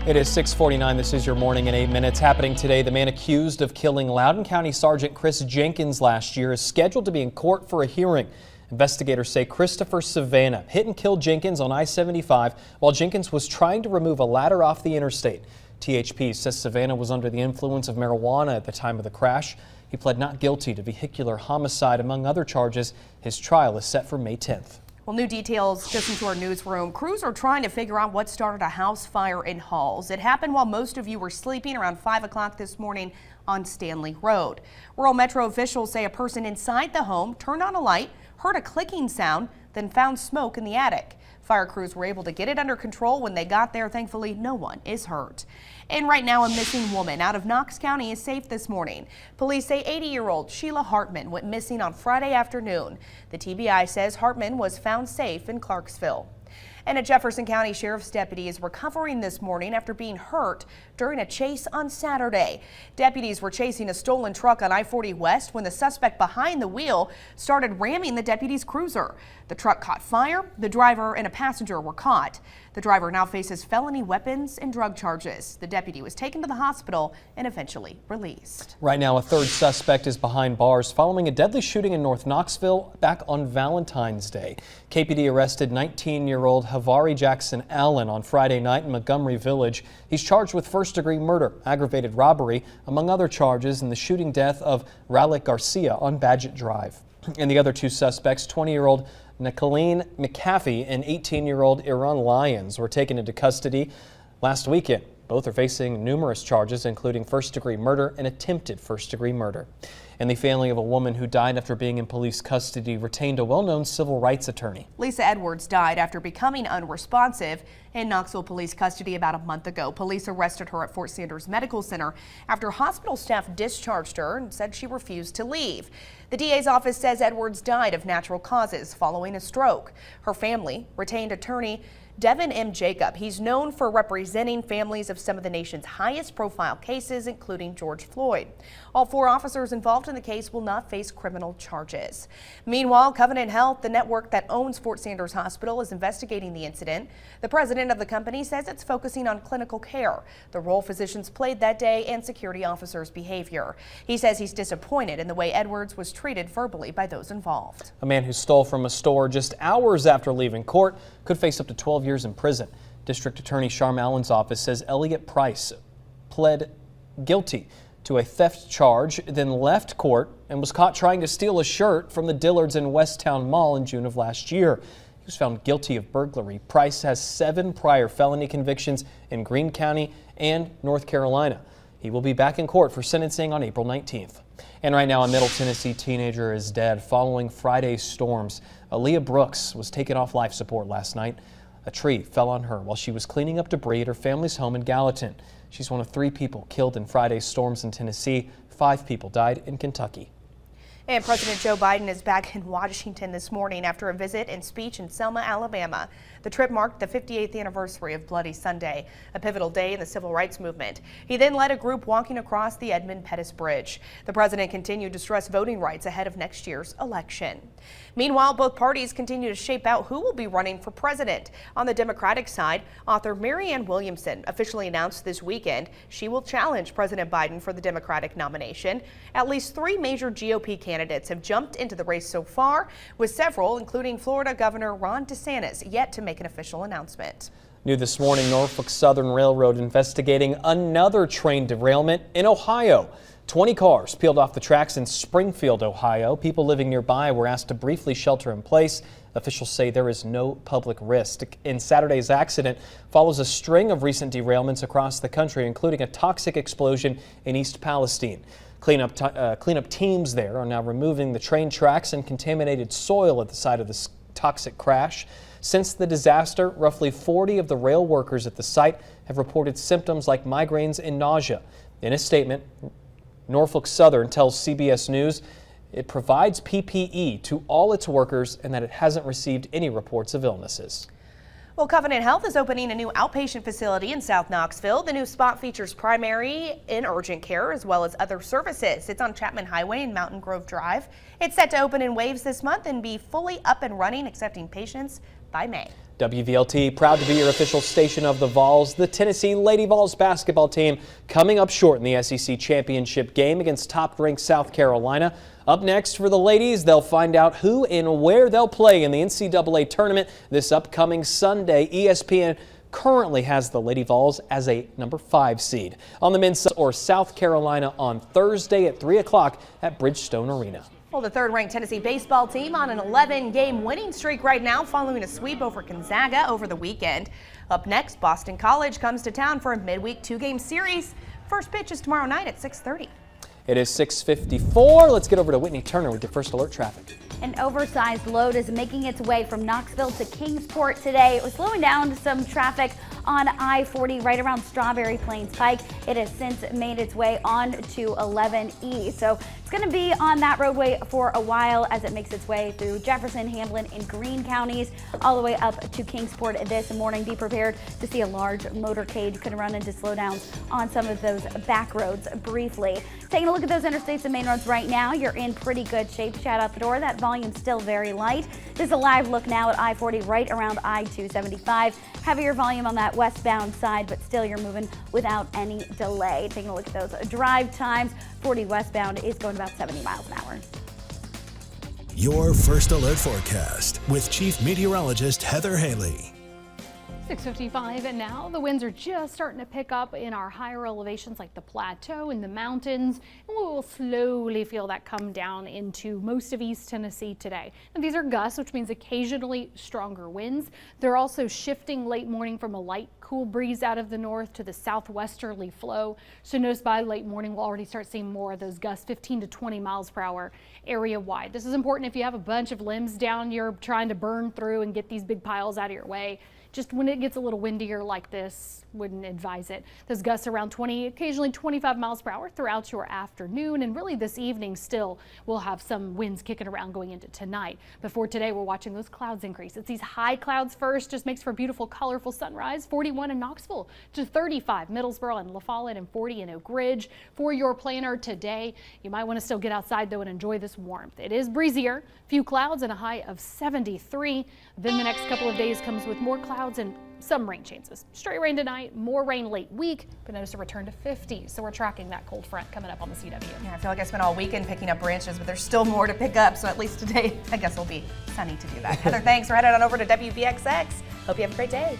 It is 6:49. This is your morning in 8 minutes. Happening today, the man accused of killing Loudon County Sergeant Chris Jenkins last year is scheduled to be in court for a hearing. Investigators say Christopher Savannah hit and killed Jenkins on I-75 while Jenkins was trying to remove a ladder off the interstate. THP says Savannah was under the influence of marijuana at the time of the crash. He pled not guilty to vehicular homicide, among other charges. His trial is set for May 10th. Well, new details just into our newsroom. Crews are trying to figure out what started a house fire in Halls. It happened while most of you were sleeping around 5 o'clock this morning on Stanley Road. Rural Metro officials say a person inside the home turned on a light, heard a clicking sound, then found smoke in the attic. Fire crews were able to get it under control when they got there. Thankfully, no one is hurt. And right now, a missing woman out of Knox County is safe this morning. Police say 80-year-old Sheila Hartman went missing on Friday afternoon. The TBI says Hartman was found safe in Clarksville. And a Jefferson County Sheriff's deputy is recovering this morning after being hurt during a chase on Saturday. Deputies were chasing a stolen truck on I-40 West when the suspect behind the wheel started ramming the deputy's cruiser. The truck caught fire. The driver and a passenger were caught. The driver now faces felony weapons and drug charges. The deputy was taken to the hospital and eventually released. Right now, a third suspect is behind bars following a deadly shooting in North Knoxville back on Valentine's Day. KPD arrested 19-year-old Havari Jackson Allen on Friday night in Montgomery Village. He's charged with first-degree murder, aggravated robbery, among other charges in the shooting death of Raleigh Garcia on Badgett Drive. And the other two suspects, 20-year-old Nicolene McAfee and 18-year-old Iran Lyons, were taken into custody last weekend. Both are facing numerous charges, including first-degree murder and attempted first-degree murder. And the family of a woman who died after being in police custody retained a well-known civil rights attorney. Lisa Edwards died after becoming unresponsive in Knoxville police custody about a month ago. Police arrested her at Fort Sanders Medical Center after hospital staff discharged her and said she refused to leave. The DA's office says Edwards died of natural causes following a stroke. Her family retained attorney Devin M. Jacob. He's known for representing families of some of the nation's highest profile cases, including George Floyd. All 4 officers involved in the case will not face criminal charges. Meanwhile, Covenant Health, the network that owns Fort Sanders Hospital, is investigating the incident. The president of the company says it's focusing on clinical care, the role physicians played that day, and security officers' behavior. He says he's disappointed in the way Edwards was treated verbally by those involved. A man who stole from a store just hours after leaving court could face up to 12 years in prison. District Attorney Sharm Allen's office says Elliot Price pled guilty to a theft charge, then left court and was caught trying to steal a shirt from the Dillards in Westtown Mall in June of last year. He was found guilty of burglary. Price has 7 prior felony convictions in Greene County and North Carolina. He will be back in court for sentencing on April 19th. And right now, a Middle Tennessee teenager is dead following Friday's storms. Aaliyah Brooks was taken off life support last night. A tree fell on her while she was cleaning up debris at her family's home in Gallatin. She's one of 3 people killed in Friday's storms in Tennessee. 5 people died in Kentucky. And President Joe Biden is back in Washington this morning after a visit and speech in Selma, Alabama. The trip marked the 58th anniversary of Bloody Sunday, a pivotal day in the civil rights movement. He then led a group walking across the Edmund Pettus Bridge. The president continued to stress voting rights ahead of next year's election. Meanwhile, both parties continue to shape out who will be running for president. On the Democratic side, author Marianne Williamson officially announced this weekend she will challenge President Biden for the Democratic nomination. At least 3 major GOP candidates have jumped into the race so far, with several, including Florida Governor Ron DeSantis, yet to make an official announcement. New this morning, Norfolk Southern Railroad investigating another train derailment in Ohio. 20 cars peeled off the tracks in Springfield, Ohio. People living nearby were asked to briefly shelter in place. Officials say there is no public risk. In Saturday's accident follows a string of recent derailments across the country, including a toxic explosion in East Palestine. Cleanup teams there are now removing the train tracks and contaminated soil at the site of this toxic crash. Since the disaster, roughly 40 of the rail workers at the site have reported symptoms like migraines and nausea. In a statement, Norfolk Southern tells CBS News it provides PPE to all its workers and that it hasn't received any reports of illnesses. Well, Covenant Health is opening a new outpatient facility in South Knoxville. The new spot features primary and urgent care as well as other services. It's on Chapman Highway and Mountain Grove Drive. It's set to open in waves this month and be fully up and running, accepting patients by May. WVLT, proud to be your official station of the Vols. The Tennessee Lady Vols basketball team coming up short in the SEC championship game against top-ranked South Carolina. Up next for the ladies, they'll find out who and where they'll play in the NCAA tournament this upcoming Sunday. ESPN currently has the Lady Vols as a number 5 seed. On the men's side, or South Carolina on Thursday at 3 o'clock at Bridgestone Arena. Well, the third-ranked Tennessee baseball team on an 11-game winning streak right now following a sweep over Gonzaga over the weekend. Up next, Boston College comes to town for a midweek 2-game series. First pitch is tomorrow night at 6:30. It is 6:54. Let's get over to Whitney Turner with your first alert traffic. An oversized load is making its way from Knoxville to Kingsport today. It was slowing down some traffic on I-40 right around Strawberry Plains Pike. It has since made its way on to 11E. So it's going to be on that roadway for a while as it makes its way through Jefferson, Hamlin, and Greene counties, all the way up to Kingsport this morning. Be prepared to see a large motorcade. Could run into slowdowns on some of those back roads briefly. Taking a look at those interstates and main roads right now, you're in pretty good shape. Shout out the door. That volume's still very light. This is a live look now at I-40 right around I-275. Heavier volume on that westbound side, but still you're moving without any delay. Taking a look at those drive times, 40 westbound is going about 70 miles an hour. Your first alert forecast with Chief Meteorologist Heather Haley. 6:55 and now the winds are just starting to pick up in our higher elevations like the plateau and the mountains, and we will slowly feel that come down into most of East Tennessee today. And these are gusts, which means occasionally stronger winds. They're also shifting late morning from a light cool breeze out of the north to the southwesterly flow. So notice by late morning we'll already start seeing more of those gusts, 15 to 20 miles per hour area wide. This is important if you have a bunch of limbs down you're trying to burn through and get these big piles out of your way. Just when it gets a little windier like this, wouldn't advise it. Those gusts around 20, occasionally 25 miles per hour throughout your afternoon, and really this evening still we'll have some winds kicking around going into tonight. Before today, we're watching those clouds increase. It's these high clouds first, just makes for a beautiful, colorful sunrise. 41 in Knoxville to 35, Middlesboro and La Follette, and 40 in Oak Ridge. For your planner today, you might want to still get outside though and enjoy this warmth. It is breezier, few clouds and a high of 73. Then the next couple of days comes with more clouds and some rain chances. Straight rain tonight, more rain late week, but notice a return to 50. So we're tracking that cold front coming up on the CW. Yeah, I feel like I spent all weekend picking up branches, but there's still more to pick up. So at least today, I guess it'll be sunny to do that. Heather, thanks. We're headed on over to WVXX. Hope you have a great day.